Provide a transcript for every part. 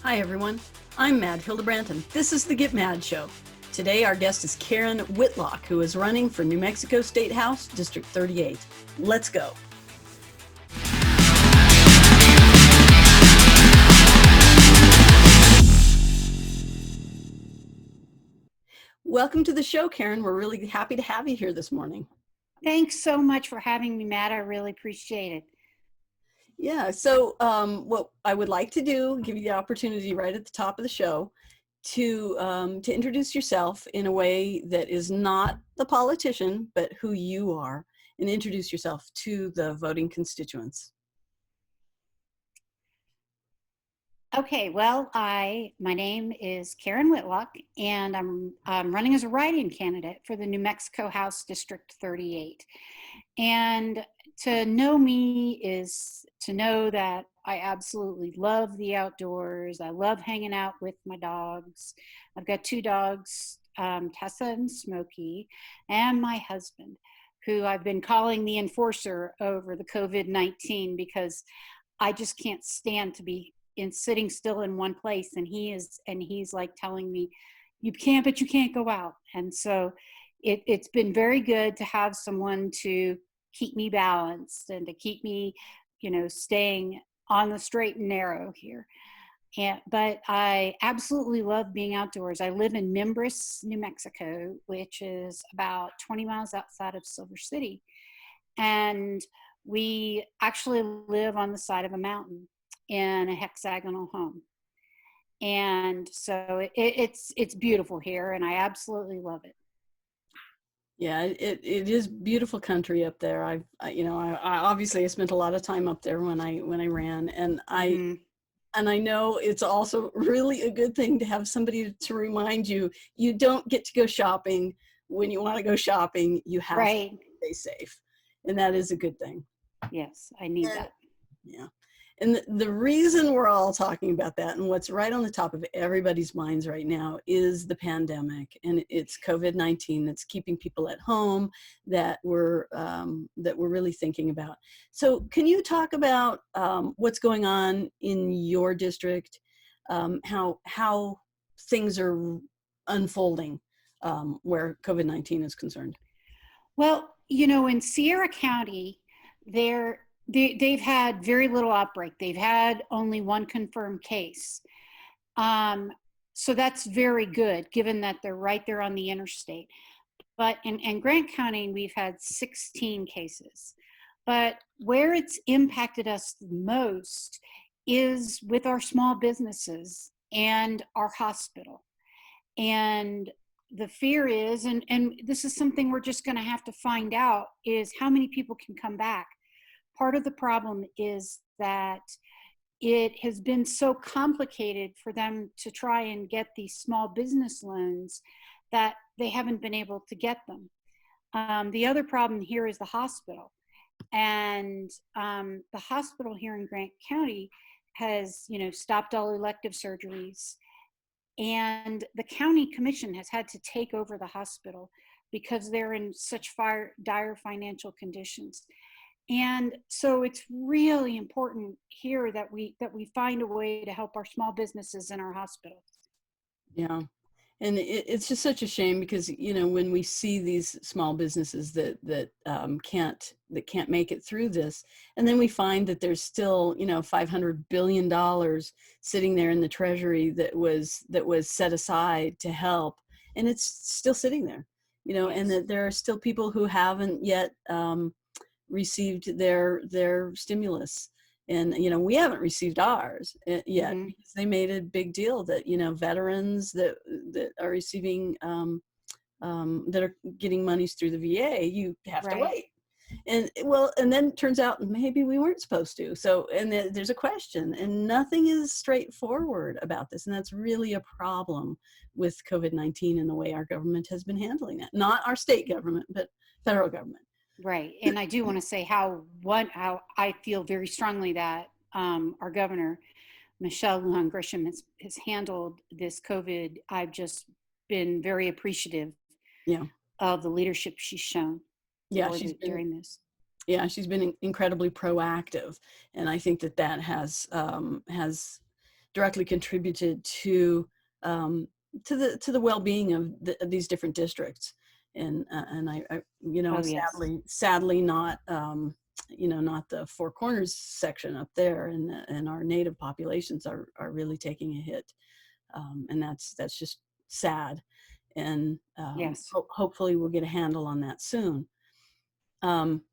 Hi everyone, I'm Mad Hildebrandt and this is the Get Mad Show. Today our guest is Karen Whitlock, who is running for New Mexico State House, District 38. Let's go. Welcome to the show, Karen. We're really happy to have you here this morning. Thanks so much for having me, Matt. I really appreciate it. Yeah, so what I would like to do, give you the opportunity right at the top of the show to introduce yourself in a way that is not the politician, but who you are, and introduce yourself to the voting constituents. Okay, well, my name is Karen Whitlock, and I'm running as a write-in candidate for the New Mexico House District 38. And to know me is to know that I absolutely love the outdoors. I love hanging out with my dogs. I've got two dogs, Tessa and Smokey, and my husband, who I've been calling the enforcer over the COVID-19 because I just can't stand to be in sitting still in one place. And he's like telling me, you can, but you can't go out. And so it's been very good to have someone to keep me balanced and to keep me, staying on the straight and narrow here. But I absolutely love being outdoors. I live in Mimbres, New Mexico, which is about 20 miles outside of Silver City. And we actually live on the side of a mountain in a hexagonal home. And so it's beautiful here, and I absolutely love it. Yeah, it is beautiful country up there. I obviously I spent a lot of time up there when I ran, and Mm-hmm. I know it's also really a good thing to have somebody to remind you you don't get to go shopping when you want to go shopping. You have to Right. stay safe, and that is a good thing. Yes, I need And that. yeah. And the reason we're all talking about that and what's right on the top of everybody's minds right now is the pandemic, and it's COVID-19 that's keeping people at home that we're really thinking about. So can you talk about what's going on in your district, how things are unfolding where COVID-19 is concerned? Well, in Sierra County, they've had very little outbreak. They've had only one confirmed case. Um, so that's very good, given that they're right there on the interstate. But in Grant County, we've had 16 cases. But where it's impacted us the most is with our small businesses and our hospital. And the fear is, and this is something we're just going to have to find out, is how many people can come back. Part of the problem is that it has been so complicated for them to try and get these small business loans that they haven't been able to get them. The other problem here is the hospital. And the hospital here in Grant County has, stopped all elective surgeries, and the county commission has had to take over the hospital because they're in such dire financial conditions. And so it's really important here that we find a way to help our small businesses and our hospitals. Yeah. And it's just such a shame because when we see these small businesses that can't make it through this, and then we find that there's still $500 billion sitting there in the treasury that was set aside to help, and it's still sitting there, and Yes. that there are still people who haven't yet received their stimulus. And we haven't received ours yet Mm-hmm. because they made a big deal that veterans that are receiving that are getting monies through the VA, you have to Right. wait. And then it turns out maybe we weren't supposed to. So, and there's a question, and nothing is straightforward about this, and that's really a problem with COVID-19 and the way our government has been handling that. Not our state government, but federal government. Right. And I do want to say how I feel very strongly that our governor, Michelle Lujan Grisham, has handled this COVID. I've just been very appreciative Yeah, of the leadership she's shown yeah, she's been during this. yeah, she's been incredibly proactive, and I think that has directly contributed to the well-being of these different districts. And I you know, Oh, yes. sadly not, you know, not the Four Corners section up there, and our native populations are really taking a hit. And that's just sad. And Yes. hopefully we'll get a handle on that soon. Um,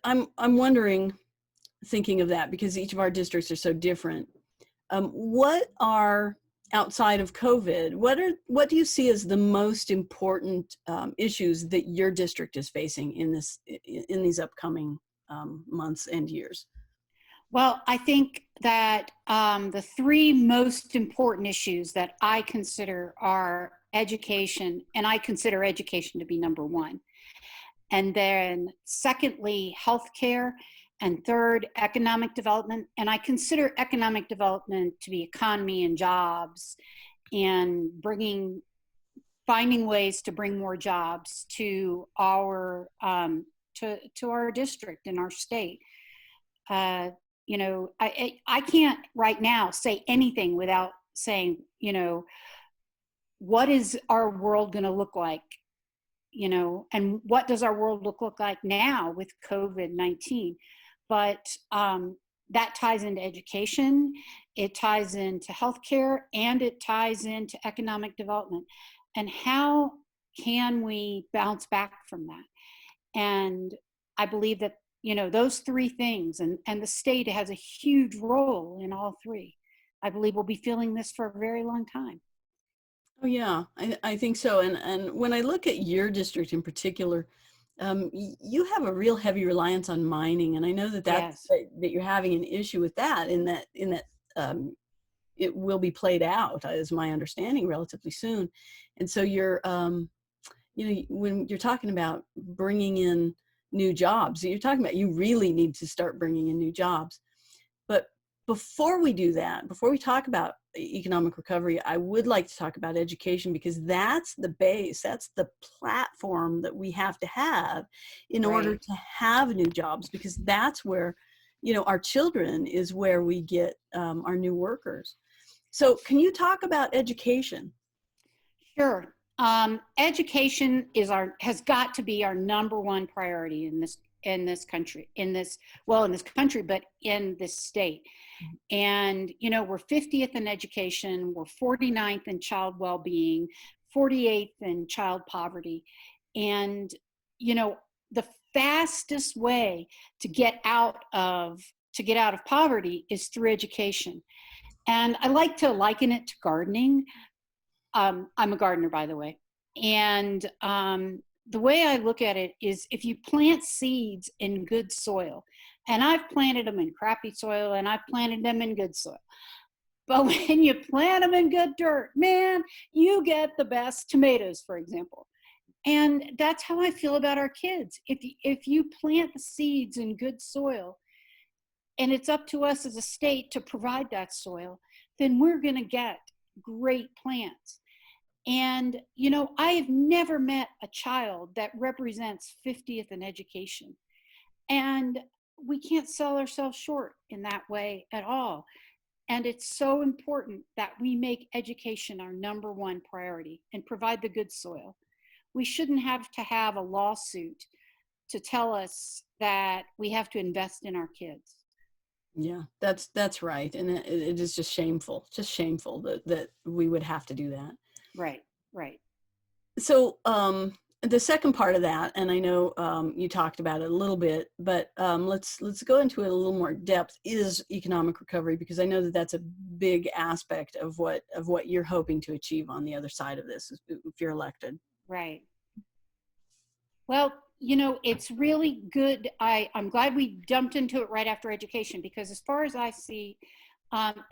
I'm wondering, thinking of that, because each of our districts are so different. What are, outside of COVID, what do you see as the most important issues that your district is facing in these upcoming months and years? Well, I think that the three most important issues that I consider are education, and I consider education to be number one. And then secondly, healthcare, and third, economic development. And I consider economic development to be economy and jobs, and finding ways to bring more jobs to our to our district and our state. Uh, you know, I can't right now say anything without saying, you know, what is our world going to look like? You know, and what does our world look like now with COVID-19? But that ties into education, it ties into healthcare, and it ties into economic development. And how can we bounce back from that? And I believe that, you know, those three things, and the state has a huge role in all three. I believe we'll be feeling this for a very long time. Oh yeah, I think so. And when I look at your district in particular, you have a real heavy reliance on mining, and I know Yes, that you're having an issue with that. In that it will be played out, is my understanding, relatively soon. And so you know, when you're talking about bringing in new jobs, you're talking about, you really need to start bringing in new jobs. But before we do that, before we talk about economic recovery, I would like to talk about education, because that's the base, that's the platform that we have to have in order right. to have new jobs, because that's where, you know, our children is where we get our new workers. So can you talk about education? Sure. Education has got to be our number one priority in this country, in this country, but in this state. And you know, we're 50th in education, we're 49th in child well-being, 48th in child poverty, and you know, the fastest way to get out of poverty is through education. And I like to liken it to gardening. I'm a gardener, by the way. And the way I look at it is, if you plant seeds in good soil, and I've planted them in crappy soil and I've planted them in good soil, but when you plant them in good dirt, man, you get the best tomatoes, for example. And that's how I feel about our kids. If you plant the seeds in good soil, and it's up to us as a state to provide that soil, then we're going to get great plants. And, you know, I have never met a child that represents 50th in education. And we can't sell ourselves short in that way at all. And it's so important that we make education our number one priority and provide the good soil. We shouldn't have to have a lawsuit to tell us that we have to invest in our kids. Yeah, that's right. And it is just shameful that we would have to do that. Right, right. So the second part of that, and I know you talked about it a little bit, but let's go into it a little more depth, is economic recovery, because I know that that's a big aspect of what you're hoping to achieve on the other side of this if you're elected. Right. Well, you know, it's really good. I'm glad we jumped into it right after education, because as far as I see,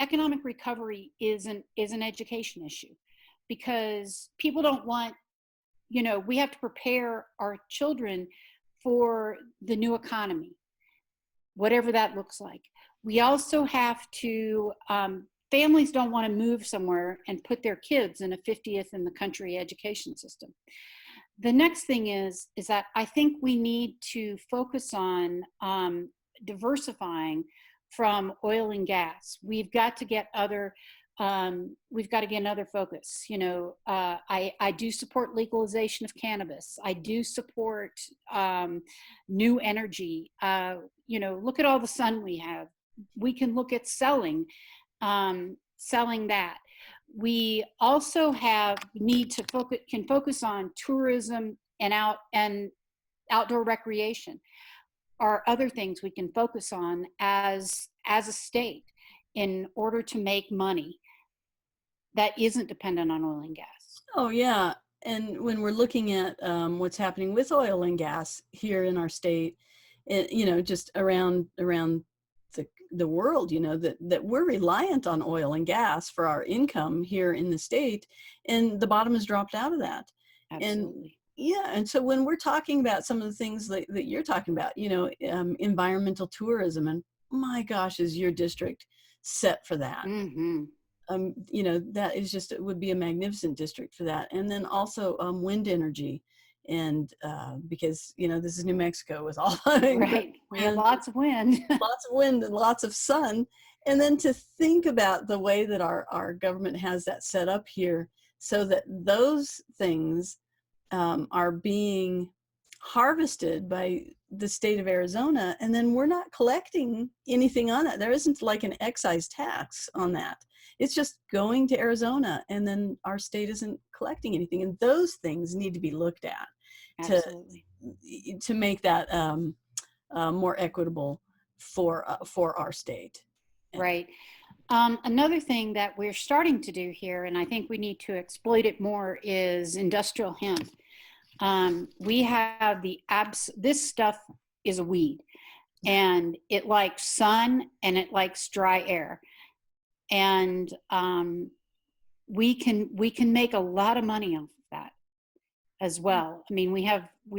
economic recovery is an education issue, because people don't want, you know, we have to prepare our children for the new economy, whatever that looks like. We also have to, families don't want to move somewhere and put their kids in a 50th in the country education system. The next thing is that I think we need to focus on diversifying from oil and gas. We've got to get other focus. I do support legalization of cannabis. I do support new energy. Look at all the sun we have. We can look at selling that. We also can focus on tourism and outdoor recreation are other things we can focus on as a state in order to make money that isn't dependent on oil and gas. Oh, yeah. And when we're looking at what's happening with oil and gas here in our state, just around the world, that we're reliant on oil and gas for our income here in the state, and the bottom has dropped out of that. Absolutely. And so when we're talking about some of the things that you're talking about, environmental tourism, and my gosh, is your district set for that? Mm-hmm. That is it would be a magnificent district for that. And then also wind energy. And because, this is New Mexico with all right. We have lots of wind. lots of wind and lots of sun. And then to think about the way that our government has that set up here so that those things are being harvested by the state of Arizona, and then we're not collecting anything on it. There isn't like an excise tax on that. It's just going to Arizona, and then our state isn't collecting anything. And those things need to be looked at to make that more equitable for our state. Right. Another thing that we're starting to do here, and I think we need to exploit it more, is industrial hemp. We have this stuff is a weed, and it likes sun and it likes dry air. And we can make a lot of money off of that as well. I mean, we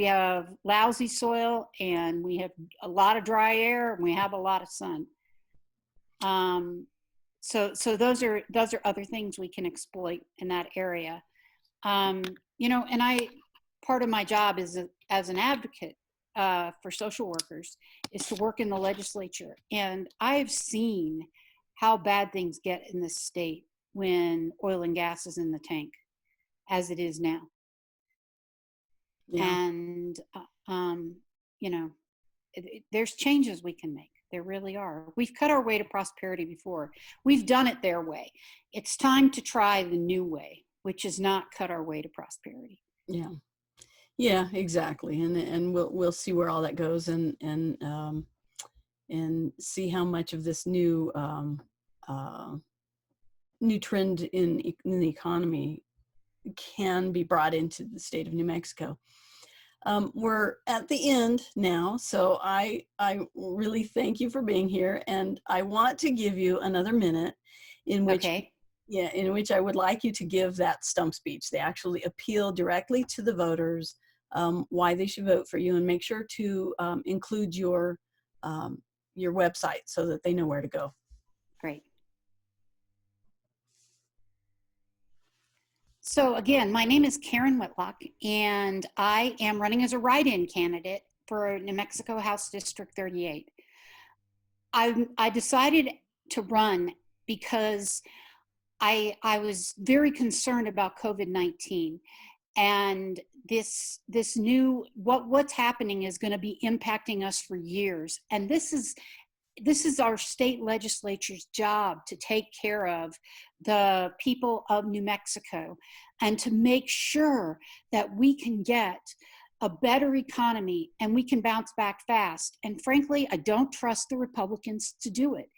have lousy soil, and we have a lot of dry air, and we have a lot of sun. So those are other things we can exploit in that area. And part of my job is as an advocate for social workers is to work in the legislature. And I've seen how bad things get in this state when oil and gas is in the tank, as it is now. Yeah. And, there's changes we can make. There really are. We've cut our way to prosperity before. We've done it their way. It's time to try the new way, which is not cut our way to prosperity. Yeah. Yeah, exactly. And we'll see where all that goes, and see how much of this new trend in the economy can be brought into the state of New Mexico. We're at the end now, so I really thank you for being here, and I want to give you another minute in which in which I would like you to give that stump speech. They actually appeal directly to the voters why they should vote for you, and make sure to include your website so that they know where to go. Great. So again, my name is Karen Whitlock, and I am running as a write-in candidate for New Mexico House District 38. I decided to run because I was very concerned about COVID-19, and this new what's happening is going to be impacting us for years. And this is our state legislature's job to take care of the people of New Mexico and to make sure that we can get a better economy and we can bounce back fast. And frankly, I don't trust the Republicans to do it.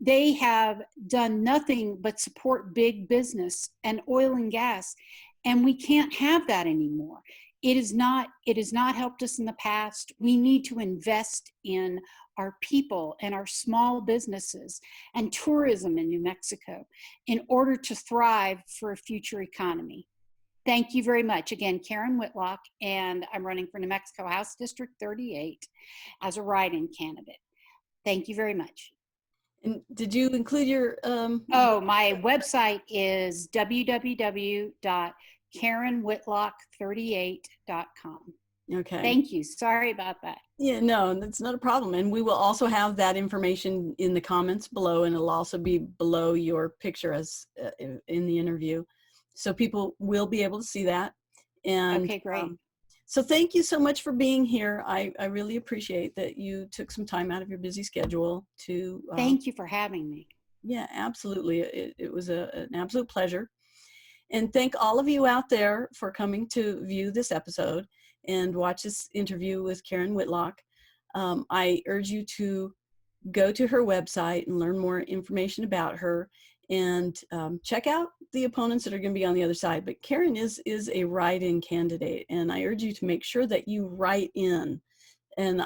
They have done nothing but support big business and oil and gas, and we can't have that anymore. It has not helped us in the past. We need to invest in our people and our small businesses and tourism in New Mexico in order to thrive for a future economy. Thank you very much. Again, Karen Whitlock, and I'm running for New Mexico House District 38 as a write-in candidate. Thank you very much. And did you include your... my website is www.karenwhitlock38.com. Okay. Thank you. Sorry about that. Yeah, no, that's not a problem. And we will also have that information in the comments below, and it'll also be below your picture as in the interview. So people will be able to see that. And Okay, great. so thank you so much for being here. I really appreciate that you took some time out of your busy schedule to, Thank you for having me. yeah, absolutely. It was an absolute pleasure. And thank all of you out there for coming to view this episode and watch this interview with Karen Whitlock. I urge you to go to her website and learn more information about her, and check out the opponents that are going to be on the other side. But Karen is a write-in candidate, and I urge you to make sure that you write in. And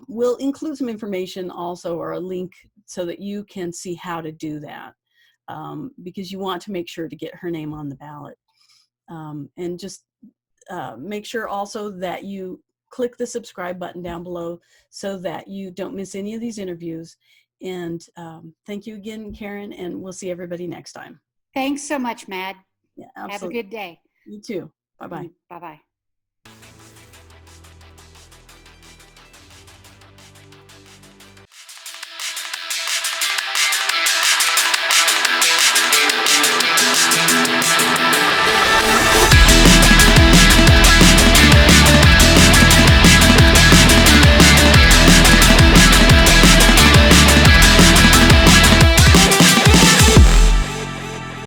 we'll include some information also, or a link, so that you can see how to do that, because you want to make sure to get her name on the ballot. And just make sure also that you click the subscribe button down below so that you don't miss any of these interviews. And thank you again, Karen, and we'll see everybody next time. Thanks so much, Mad. Yeah, Have a absolutely. good day. You too. Bye-bye. Bye-bye.